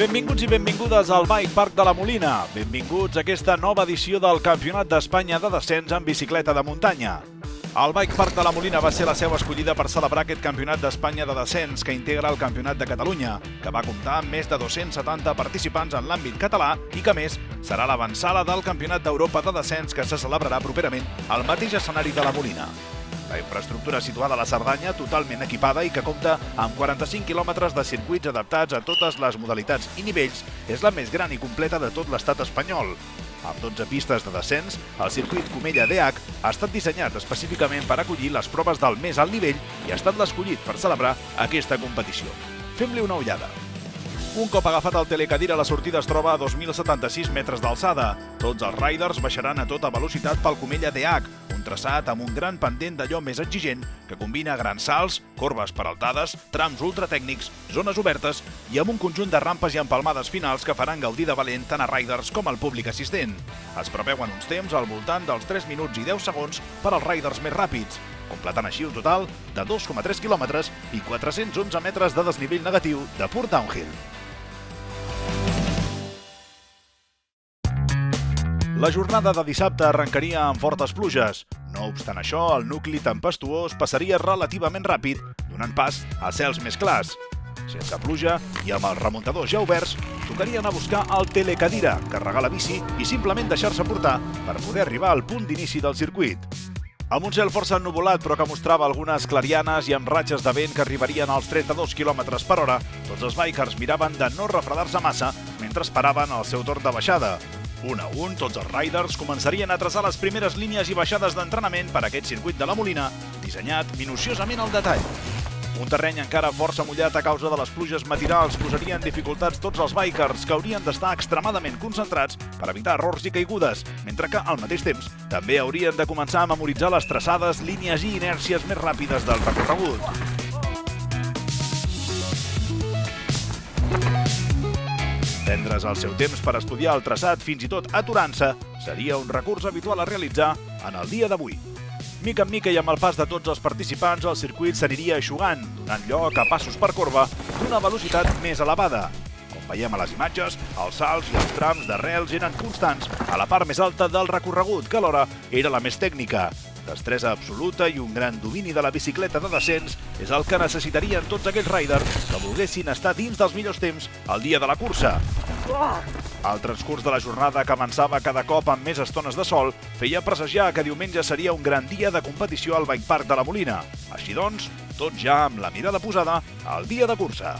Benvinguts i benvingudes al Bike Park de la Molina. Benvinguts a aquesta nova edició del Campionat d'Espanya de descens en bicicleta de muntanya. El Bike Park de la Molina va ser la seu escollida per celebrar aquest Campionat d'Espanya de descens que integra el Campionat de Catalunya, que va comptar amb més de 270 participants en l'àmbit català i que, a més, serà l'avantsala del Campionat d'Europa de descens que se celebrarà properament al mateix escenari de la Molina. La infraestructura situada a la Cerdanya, totalment equipada i que compta amb 45 quilòmetres de circuits adaptats a totes les modalitats i nivells, és la més gran i completa de tot l'estat espanyol. Amb 12 pistes de descens, el circuit Comella DH ha estat dissenyat específicament per acollir les proves del més alt nivell i ha estat l'escollit per celebrar aquesta competició. Fem-li una ullada. Un cop agafat el telecadira, la sortida es troba a 2.076 metres d'alçada. Tots els riders baixaran a tota velocitat pel Comella DH, un traçat amb un gran pendent d'allò més exigent que combina grans salts, corbes peraltades, trams ultratècnics, zones obertes i amb un conjunt de rampes i empalmades finals que faran gaudir de valent tant a riders com al públic assistent. Es preveuen uns temps al voltant dels 3 minuts i 10 segons per als riders més ràpids, completant així un total de 2,3 quilòmetres i 411 metres de desnivell negatiu de pur downhill. La jornada de dissabte arrencaria amb fortes pluges. No obstant això, el nucli tempestuós passaria relativament ràpid, donant pas a cels més clars. Sense pluja i amb els remuntadors ja oberts, tocaria anar a buscar el telecadira, carregar la bici i simplement deixar-se portar per poder arribar al punt d'inici del circuit. Amb un cel força ennuvolat però que mostrava algunes clarianes i amb ratxes de vent que arribarien als 32 km per hora, tots els bikers miraven de no refredar-se massa mentre esperaven el seu torn de baixada. Un a un, tots els riders començarien a traçar les primeres línies i baixades d'entrenament per a aquest circuit de la Molina, dissenyat minuciosament al detall. Un terreny encara força mullat a causa de les pluges matinals posaria en dificultats tots els bikers, que haurien d'estar extremadament concentrats per evitar errors i caigudes, mentre que, al mateix temps, també haurien de començar a memoritzar les traçades, línies i inèrcies més ràpides del recorregut. Prendre's el seu temps per estudiar el traçat, fins i tot aturant-se, seria un recurs habitual a realitzar en el dia d'avui. Mica en mica i amb el pas de tots els participants, el circuit s'aniria eixugant, donant lloc a passos per corba d'una velocitat més elevada. Com veiem a les imatges, els salts i els trams d'arrels eren constants a la part més alta del recorregut, que alhora era la més tècnica. Destresa absoluta i un gran domini de la bicicleta de descens és el que necessitarien tots aquells riders que volguessin estar dins dels millors temps el dia de la cursa. El transcurs de la jornada, que avançava cada cop amb més estones de sol, feia presagiar que diumenge seria un gran dia de competició al Bike Park de la Molina. Així doncs, tot ja amb la mirada posada al dia de cursa.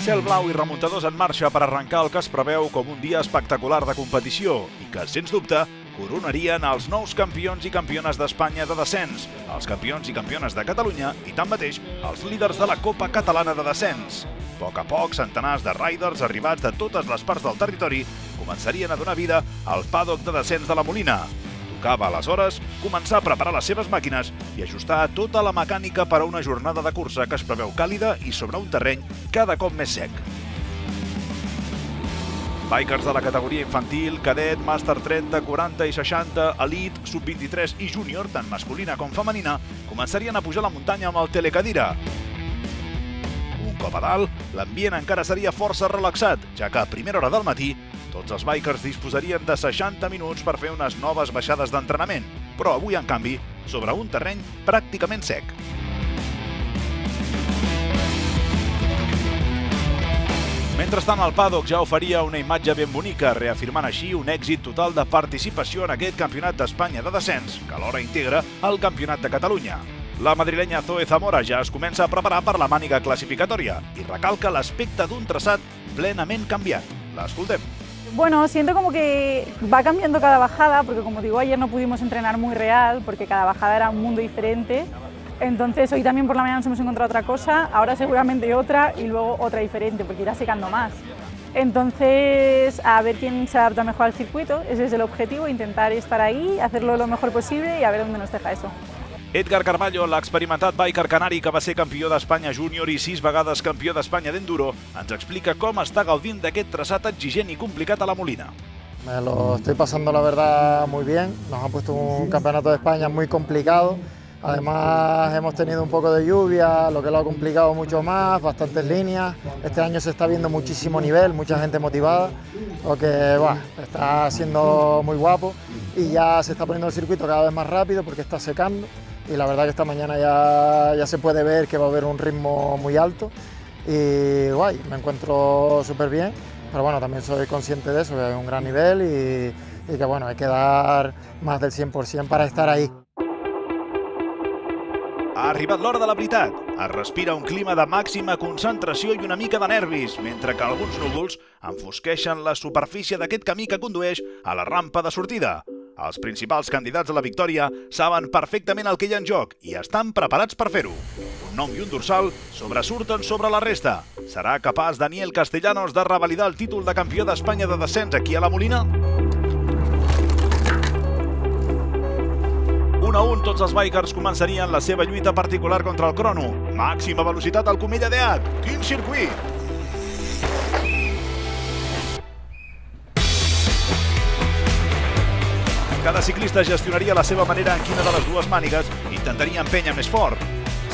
Cel blau i remuntadors en marxa per arrencar el que es preveu com un dia espectacular de competició i que, sens dubte, coronarien els nous campions i campiones d'Espanya de descens, els campions i campiones de Catalunya i, tanmateix, els líders de la Copa Catalana de Descens. A poc, centenars de riders arribats de totes les parts del territori començarien a donar vida al paddock de descens de la Molina. Tocava, aleshores, començar a preparar les seves màquines i ajustar tota la mecànica per a una jornada de cursa que es preveu càlida i sobre un terreny cada cop més sec. Bikers de la categoria infantil, cadet, màster 30, 40 i 60, elit, sub-23 i júnior, tant masculina com femenina, començarien a pujar la muntanya amb el telecadira. Un cop a dalt, l'ambient encara seria força relaxat, ja que a primera hora del matí tots els bikers disposarien de 60 minuts per fer unes noves baixades d'entrenament, però avui, en canvi, sobre un terreny pràcticament sec. Mentrestant, el paddock ja oferia una imatge ben bonica, reafirmant així un èxit total de participació en aquest Campionat d'Espanya de descens, que alhora integra el Campionat de Catalunya. La madrilenya Zoe Zamora ja es comença a preparar per la màniga classificatòria i recalca l'aspecte d'un traçat plenament canviat. L'escoltem. Bueno, siento como que va cambiando cada bajada, porque como digo, ayer no pudimos entrenar muy real, porque cada bajada era un mundo diferente. Entonces hoy también por la mañana nos hemos encontrado otra cosa, ahora seguramente otra y luego otra diferente, porque irá secando más. Entonces, a ver quién se adapta mejor al circuito, ese es el objetivo, intentar estar ahí, hacerlo lo mejor posible y a ver dónde nos deja eso. Edgar Carballo, l'experimentat biker canari que va ser campió d'Espanya júnior i 6 vegades campió d'Espanya d'enduro, ens explica com està gaudint d'aquest traçat exigent i complicat a la Molina. Me lo estoy pasando la verdad muy bien, nos han puesto un campeonato de España muy complicado, Además hemos tenido un poco de lluvia, lo que lo ha complicado mucho más, bastantes líneas. Este año se está viendo muchísimo nivel, mucha gente motivada, lo que está siendo muy guapo y ya se está poniendo el circuito cada vez más rápido porque está secando y la verdad que esta mañana ya se puede ver que va a haber un ritmo muy alto y guay, me encuentro súper bien, pero bueno, también soy consciente de eso, que hay un gran nivel y que bueno, hay que dar más del 100% para estar ahí. Ha arribat l'hora de la veritat. Es respira un clima de màxima concentració i una mica de nervis, mentre que alguns núvols enfosqueixen la superfície d'aquest camí que condueix a la rampa de sortida. Els principals candidats a la victòria saben perfectament el que hi ha en joc i estan preparats per fer-ho. Un nom i un dorsal sobresurten sobre la resta. Serà capaç Daniel Castellanos de revalidar el títol de campió d'Espanya de descens aquí a la Molina? 1 a 1, tots els bikers començarien la seva lluita particular contra el crono. Màxima velocitat al Comella d'Eat. Quin circuit! Cada ciclista gestionaria la seva manera en quina de les dues mànigues intentaria empènyer més fort.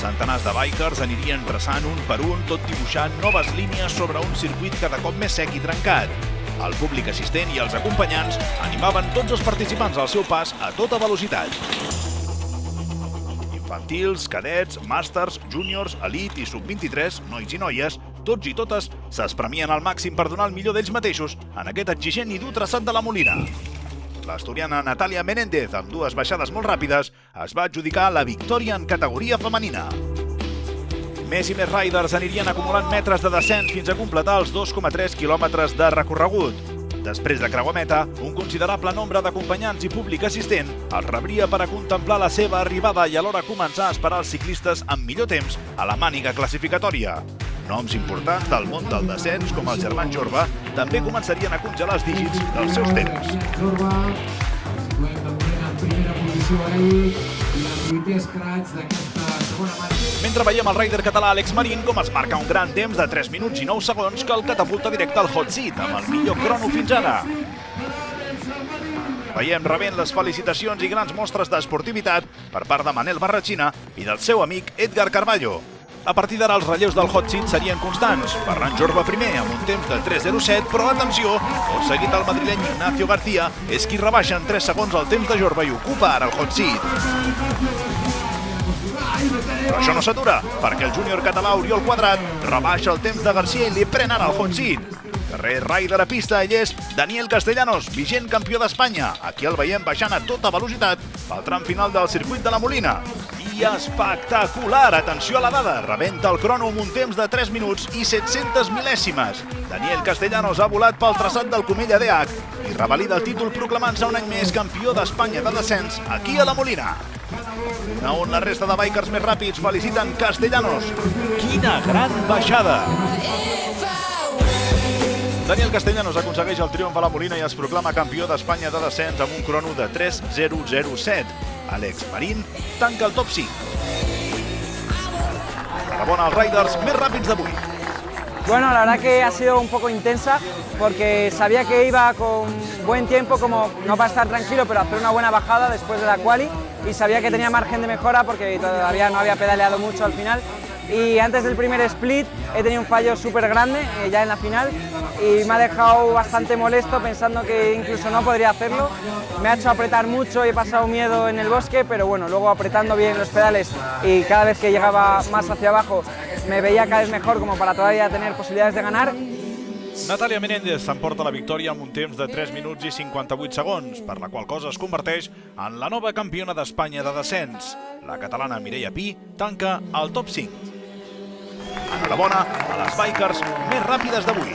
Centenars de bikers anirien traçant un per un, tot dibuixant noves línies sobre un circuit cada cop més sec i trencat. El públic assistent i els acompanyants animaven tots els participants al seu pas a tota velocitat. Infantils, cadets, màsters, júniors, elit i sub-23, nois i noies, tots i totes s'espremien al màxim per donar el millor d'ells mateixos en aquest exigent i dur traçat de la Molina. L'asturiana Natalia Menéndez, amb dues baixades molt ràpides, es va adjudicar la victòria en categoria femenina. Més i més riders anirien acumulant metres de descens fins a completar els 2,3 quilòmetres de recorregut. Després de creuar meta, un considerable nombre d'acompanyants i públic assistent els rebria per a contemplar la seva arribada i alhora començar a esperar els ciclistes amb millor temps a la màniga classificatòria. Noms importants del món del descens, com el germà Jorba, també començarien a congelar els dígits dels seus temps. Jorba, situem de moment en primera posició ell i el 8è escraig d'aquesta segona marxa. Mentre veiem el rider català Alex Marín com es marca un gran temps de 3 minuts i 9 segons que el catapulta directe al hot seat, amb el millor crono fins ara. Veiem rebent les felicitacions i grans mostres d'esportivitat per part de Manel Barrachina i del seu amic Edgar Carballo. A partir d'ara els relleus del hot seat serien constants. Ferran Jorba primer amb un temps de 3.07, però atenció, tot seguit el madrileny Ignacio García és qui rebaixa en 3 segons el temps de Jorba i ocupa ara el hot seat. Però això no s'atura, perquè el júnior català Oriol Quadrat rebaixa el temps de García i li pren ara el hot seat. Darrer rider a pista, ell és Daniel Castellanos, vigent campió d'Espanya. Aquí el veiem baixant a tota velocitat pel tram final del circuit de la Molina. I espectacular! Atenció a la dada! Rebenta el crono amb un temps de 3 minuts i 700 mil·lèsimes. Daniel Castellanos ha volat pel traçat del Comella d'Eat i revalida el títol proclamant-se un any més campió d'Espanya de descens aquí a la Molina. On la resta de bikers més ràpids feliciten Castellanos. Quina gran baixada! Daniel Castellanos aconsegueix el triomf a la Molina i es proclama campió d'Espanya de descens amb un crono de 3.007. Alex Marín tanca el top 5. Enhorabona als riders més ràpids d'avui. Bueno, la verdad que ha sido un poco intensa porque sabía que iba con buen tiempo, como no para estar tranquilo, pero hacer una buena bajada después de la quali, y sabía que tenía margen de mejora porque todavía no había pedaleado mucho al final. Y antes del primer split he tenido un fallo súper grande ya en la final y me ha dejado bastante molesto pensando que incluso no podría hacerlo. Me ha hecho apretar mucho y he pasado miedo en el bosque, pero bueno, luego apretando bien los pedales y cada vez que llegaba más hacia abajo me veía cada vez mejor como para todavía tener posibilidades de ganar. Natalia Menéndez s'emporta la victòria amb un temps de 3 minuts i 58 segons, per la qual cosa es converteix en la nova campiona d'Espanya de descens. La catalana Mireia Pi tanca el top 5. Enhorabona a les bikers més ràpides d'avui.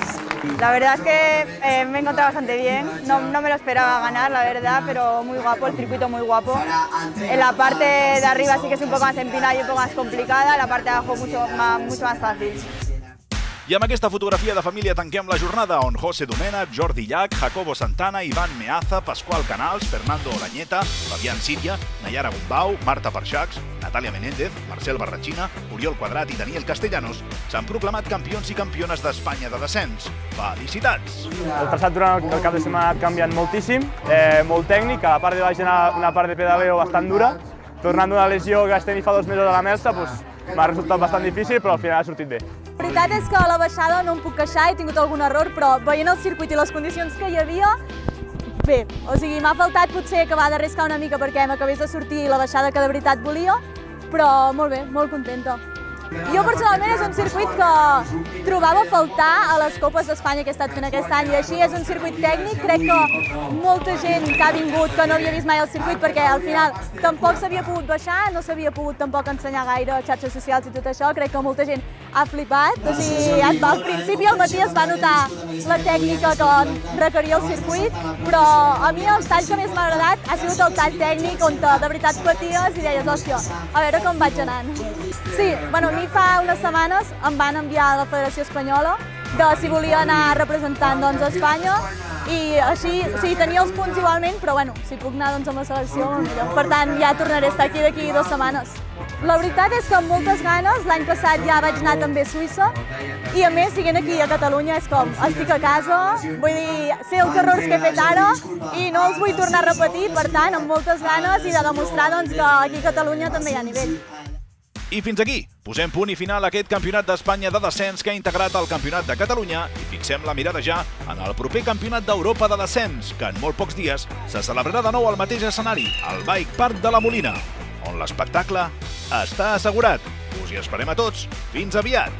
La verdad es que me he encontrado bastante bien, no me lo esperaba ganar, la verdad, pero muy guapo, el circuito muy guapo. En la parte de arriba sí que es un poco más empinada y un poco más complicada, la parte de abajo mucho más fácil. I amb aquesta fotografia de família tanquem la jornada on José Domènech, Jordi Llach, Jacobo Santana, Ivan Meaza, Pasqual Canals, Fernando Olañeta, Fabián Síria, Nayara Gumbau, Marta Parxacs, Natalia Menéndez, Marcel Barrachina, Oriol Quadrat i Daniel Castellanos s'han proclamat campions i campiones d'Espanya de descens. Felicitats! El traçat durant el cap de setmana ha canviat moltíssim, molt tècnic, a la part de baix hi ha una part de pedaleo bastant dura, tornant d'una lesió que vaig tenir fa 2 mesos a la Melsa, m'ha resultat bastant difícil, però al final ha sortit bé. La veritat és que a la baixada no em puc queixar, he tingut algun error, però veient el circuit i les condicions que hi havia, bé, o sigui, m'ha faltat potser acabar d'arriscar una mica perquè m'acabés de sortir la baixada que de veritat volia, però molt bé, molt contenta. Jo personalment és un circuit que trobava a faltar a les Copes d'Espanya que he estat fent aquest any i així és un circuit tècnic, crec que molta gent que ha vingut que no havia vist mai el circuit perquè al final tampoc s'havia pogut baixar, no s'havia pogut tampoc ensenyar gaire a xarxes socials i tot això, crec que molta gent ha flipat, o sigui, al principi al matí es va notar la tècnica que requeria el circuit, però a mi el tall que més m'ha agradat ha sigut el tall tècnic on de veritat paties i deies, hòstia, a veure com vaig anant. Sí, bueno, a mi fa unes setmanes em van enviar a la Federació Espanyola de si volia anar representant doncs, a Espanya i així, sí, tenia els punts igualment, però bueno, si puc anar doncs, amb la selecció, millor. Per tant, ja tornaré a estar aquí d'aquí 2 setmanes. La veritat és que amb moltes ganes, l'any passat ja vaig anar també a Suïssa i a més, siguent aquí a Catalunya, és com, estic a casa, vull dir, sé els errors que he fet ara i no els vull tornar a repetir, per tant, amb moltes ganes i de demostrar doncs, que aquí a Catalunya també hi ha nivell. I fins aquí, posem punt i final a aquest Campionat d'Espanya de descens que ha integrat el Campionat de Catalunya i fixem la mirada ja en el proper Campionat d'Europa de descens, que en molt pocs dies se celebrarà de nou al mateix escenari, al Bike Park de la Molina, on l'espectacle està assegurat. Us hi esperem a tots. Fins aviat!